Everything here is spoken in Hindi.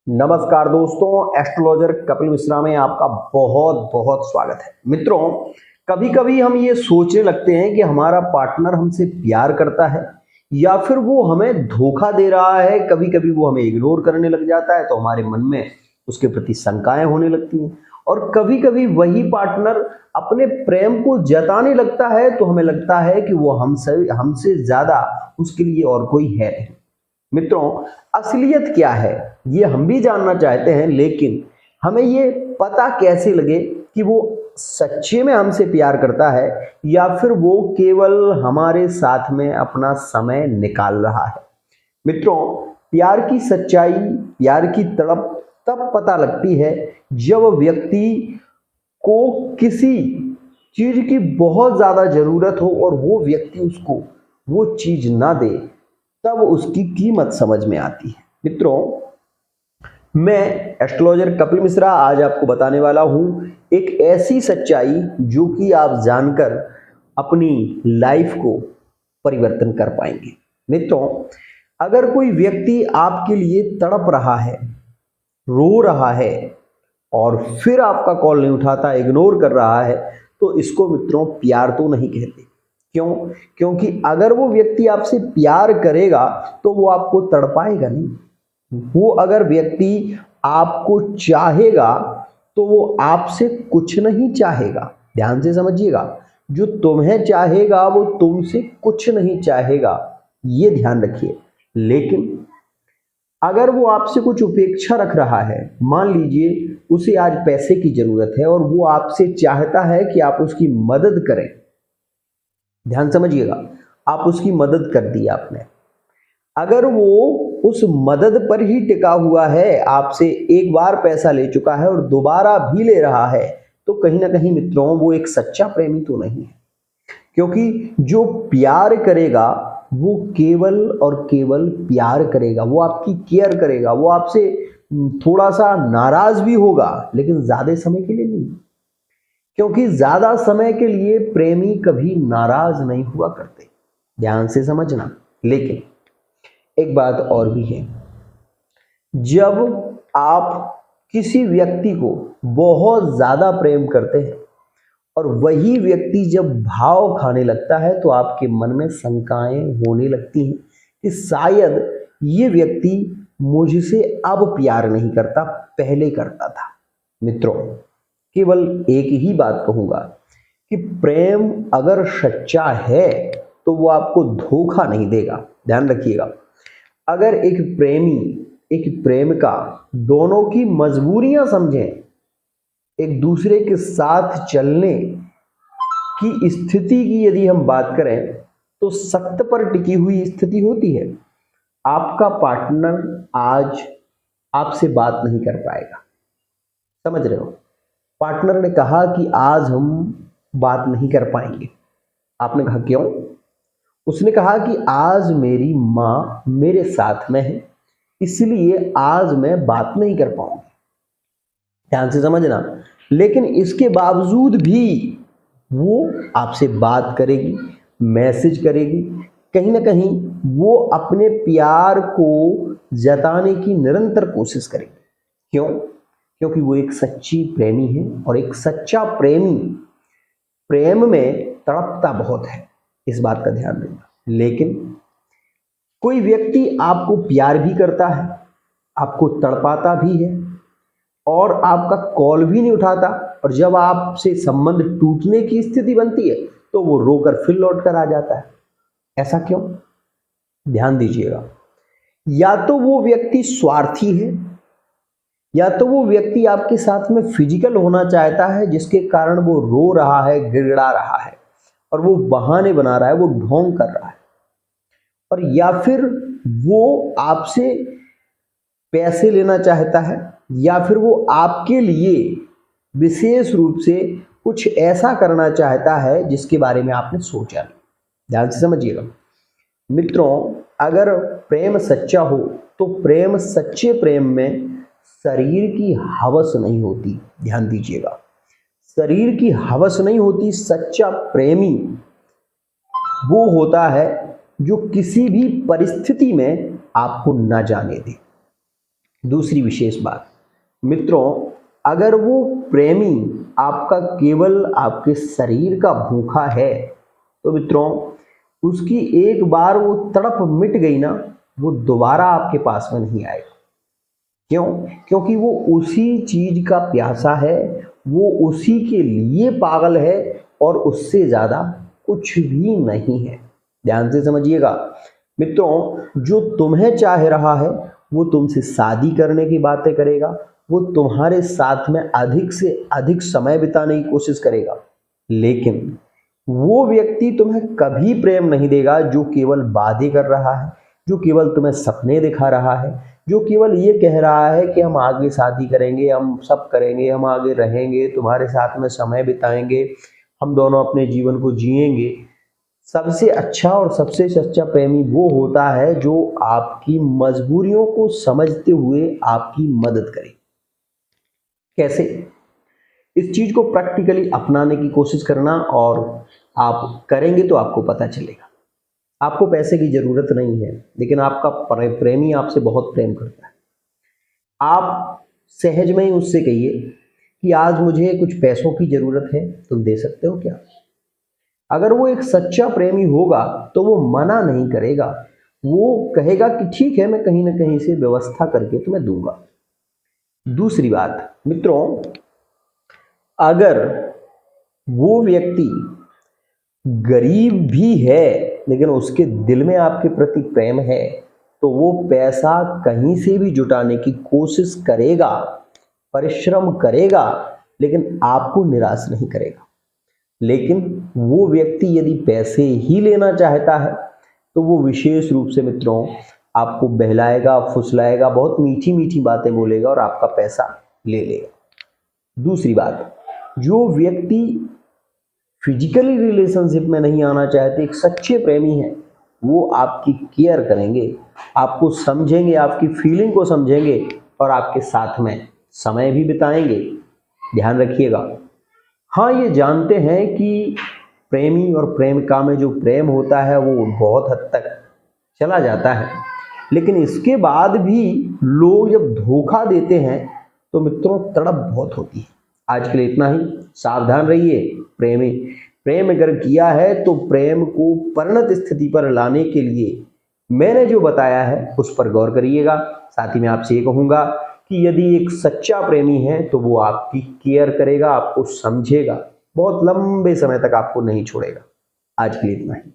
नमस्कार दोस्तों, एस्ट्रोलॉजर कपिल मिश्रा में आपका बहुत बहुत स्वागत है। मित्रों, कभी कभी हम ये सोचने लगते हैं कि हमारा पार्टनर हमसे प्यार करता है या फिर वो हमें धोखा दे रहा है। कभी कभी वो हमें इग्नोर करने लग जाता है तो हमारे मन में उसके प्रति शंकाएं होने लगती हैं, और कभी कभी वही पार्टनर अपने प्रेम को जताने लगता है तो हमें लगता है कि वो हमसे ज्यादा उसके लिए और कोई है नहीं। मित्रों, असलियत क्या है ये हम भी जानना चाहते हैं, लेकिन हमें ये पता कैसे लगे कि वो सच्चे में हमसे प्यार करता है या फिर वो केवल हमारे साथ में अपना समय निकाल रहा है। मित्रों, प्यार की सच्चाई, प्यार की तड़प तब पता लगती है जब व्यक्ति को किसी चीज की बहुत ज्यादा जरूरत हो और वो व्यक्ति उसको वो चीज ना दे, तब उसकी कीमत समझ में आती है। मित्रों, मैं एस्ट्रोलॉजर कपिल मिश्रा आज आपको बताने वाला हूं एक ऐसी सच्चाई जो कि आप जानकर अपनी लाइफ को परिवर्तन कर पाएंगे। मित्रों, अगर कोई व्यक्ति आपके लिए तड़प रहा है, रो रहा है और फिर आपका कॉल नहीं उठाता, इग्नोर कर रहा है, तो इसको मित्रों प्यार तो नहीं कहते। क्यों? क्योंकि अगर वो व्यक्ति आपसे प्यार करेगा तो वो आपको तड़पाएगा नहीं। वो अगर व्यक्ति आपको चाहेगा तो वो आपसे कुछ नहीं चाहेगा। ध्यान से समझिएगा, जो तुम्हें चाहेगा वो तुमसे कुछ नहीं चाहेगा, ये ध्यान रखिए। लेकिन अगर वो आपसे कुछ उपेक्षा रख रहा है, मान लीजिए उसे आज पैसे की जरूरत है और वो आपसे चाहता है कि आप उसकी मदद करें। ध्यान समझिएगा, आप उसकी मदद कर दी आपने, अगर वो उस मदद पर ही टिका हुआ है, आपसे एक बार पैसा ले चुका है और दोबारा भी ले रहा है, तो कहीं ना कहीं मित्रों वो एक सच्चा प्रेमी तो नहीं है। क्योंकि जो प्यार करेगा वो केवल और केवल प्यार करेगा, वो आपकी केयर करेगा, वो आपसे थोड़ा सा नाराज भी होगा लेकिन ज्यादा समय के लिए नहीं। क्योंकि ज्यादा समय के लिए प्रेमी कभी नाराज नहीं हुआ करते। ध्यान से समझना। लेकिन एक बात और भी है, जब आप किसी व्यक्ति को बहुत ज्यादा प्रेम करते हैं और वही व्यक्ति जब भाव खाने लगता है तो आपके मन में शंकाएं होने लगती हैं कि शायद ये व्यक्ति मुझसे अब प्यार नहीं करता, पहले करता था। मित्रों, केवल एक ही बात कहूंगा कि प्रेम अगर सच्चा है तो वो आपको धोखा नहीं देगा। ध्यान रखिएगा, अगर एक प्रेमी एक प्रेमिका दोनों की मजबूरियां समझें, एक दूसरे के साथ चलने की स्थिति की यदि हम बात करें तो सख्त पर टिकी हुई स्थिति होती है। आपका पार्टनर आज आपसे बात नहीं कर पाएगा, समझ रहे हो? पार्टनर ने कहा कि आज हम बात नहीं कर पाएंगे। आपने कहा क्यों? उसने कहा कि आज मेरी माँ मेरे साथ में है, इसलिए आज मैं बात नहीं कर पाऊंगी। ध्यान से समझना। लेकिन इसके बावजूद भी वो आपसे बात करेगी, मैसेज करेगी, कहीं ना कहीं वो अपने प्यार को जताने की निरंतर कोशिश करेगी। क्यों? क्योंकि वो एक सच्ची प्रेमी है और एक सच्चा प्रेमी प्रेम में तड़पता बहुत है, इस बात का ध्यान देना। लेकिन कोई व्यक्ति आपको प्यार भी करता है, आपको तड़पाता भी है और आपका कॉल भी नहीं उठाता, और जब आपसे संबंध टूटने की स्थिति बनती है तो वो रोकर फिर लौट कर आ जाता है। ऐसा क्यों? ध्यान दीजिएगा, या तो वो व्यक्ति स्वार्थी है या तो वो व्यक्ति आपके साथ में फिजिकल होना चाहता है, जिसके कारण वो रो रहा है, गिड़गिड़ा रहा है और वो बहाने बना रहा है, वो ढोंग कर रहा है, और या फिर वो आपसे पैसे लेना चाहता है या फिर वो आपके लिए विशेष रूप से कुछ ऐसा करना चाहता है जिसके बारे में आपने सोचा नहीं। ध्यान से समझिएगा मित्रों, अगर प्रेम सच्चा हो तो प्रेम, सच्चे प्रेम में शरीर की हवस नहीं होती। ध्यान दीजिएगा, शरीर की हवस नहीं होती। सच्चा प्रेमी वो होता है जो किसी भी परिस्थिति में आपको न जाने दे। दूसरी विशेष बात मित्रों, अगर वो प्रेमी आपका केवल आपके शरीर का भूखा है तो मित्रों उसकी एक बार वो तड़प मिट गई ना, वो दोबारा आपके पास में नहीं आएगा। क्यों? क्योंकि वो उसी चीज का प्यासा है, वो उसी के लिए पागल है और उससे ज्यादा कुछ भी नहीं है। ध्यान से समझिएगा मित्रों, जो तुम्हें चाह रहा है वो तुमसे शादी करने की बातें करेगा, वो तुम्हारे साथ में अधिक से अधिक समय बिताने की कोशिश करेगा, लेकिन वो व्यक्ति तुम्हें कभी प्रेम नहीं देगा जो केवल वादे कर रहा है, जो केवल तुम्हें सपने दिखा रहा है, जो केवल ये कह रहा है कि हम आगे शादी करेंगे, हम सब करेंगे, हम आगे रहेंगे, तुम्हारे साथ में समय बिताएंगे, हम दोनों अपने जीवन को जिएंगे। सबसे अच्छा और सबसे सच्चा प्रेमी वो होता है जो आपकी मजबूरियों को समझते हुए आपकी मदद करे। कैसे? इस चीज को प्रैक्टिकली अपनाने की कोशिश करना, और आप करेंगे तो आपको पता चलेगा। आपको पैसे की जरूरत नहीं है, लेकिन आपका प्रेमी आपसे बहुत प्रेम करता है। आप सहज में ही उससे कहिए कि आज मुझे कुछ पैसों की जरूरत है, तुम दे सकते हो क्या? अगर वो एक सच्चा प्रेमी होगा तो वो मना नहीं करेगा, वो कहेगा कि ठीक है, मैं कहीं ना कहीं से व्यवस्था करके तुम्हें दूंगा। दूसरी बात मित्रों, अगर वो व्यक्ति गरीब भी है लेकिन उसके दिल में आपके प्रति प्रेम है, तो वो पैसा कहीं से भी जुटाने की कोशिश करेगा, परिश्रम करेगा, लेकिन आपको निराश नहीं करेगा। लेकिन वो व्यक्ति यदि पैसे ही लेना चाहता है तो वो विशेष रूप से मित्रों आपको बहलाएगा, फुसलाएगा, बहुत मीठी मीठी बातें बोलेगा और आपका पैसा ले लेगा। दूसरी बात, जो व्यक्ति फिजिकली रिलेशनशिप में नहीं आना चाहते, एक सच्चे प्रेमी हैं, वो आपकी केयर करेंगे, आपको समझेंगे, आपकी फीलिंग को समझेंगे और आपके साथ में समय भी बिताएंगे। ध्यान रखिएगा। हाँ, ये जानते हैं कि प्रेमी और प्रेमिका में जो प्रेम होता है वो बहुत हद तक चला जाता है, लेकिन इसके बाद भी लोग जब धोखा देते हैं तो मित्रों तड़प बहुत होती है। आज के लिए इतना ही। सावधान रहिए। प्रेम अगर किया है तो प्रेम को परिणत स्थिति पर लाने के लिए मैंने जो बताया है उस पर गौर करिएगा। साथ ही मैं आपसे ये कहूँगा कि यदि एक सच्चा प्रेमी है तो वो आपकी केयर करेगा, आपको समझेगा, बहुत लंबे समय तक आपको नहीं छोड़ेगा। आज के लिए इतना ही।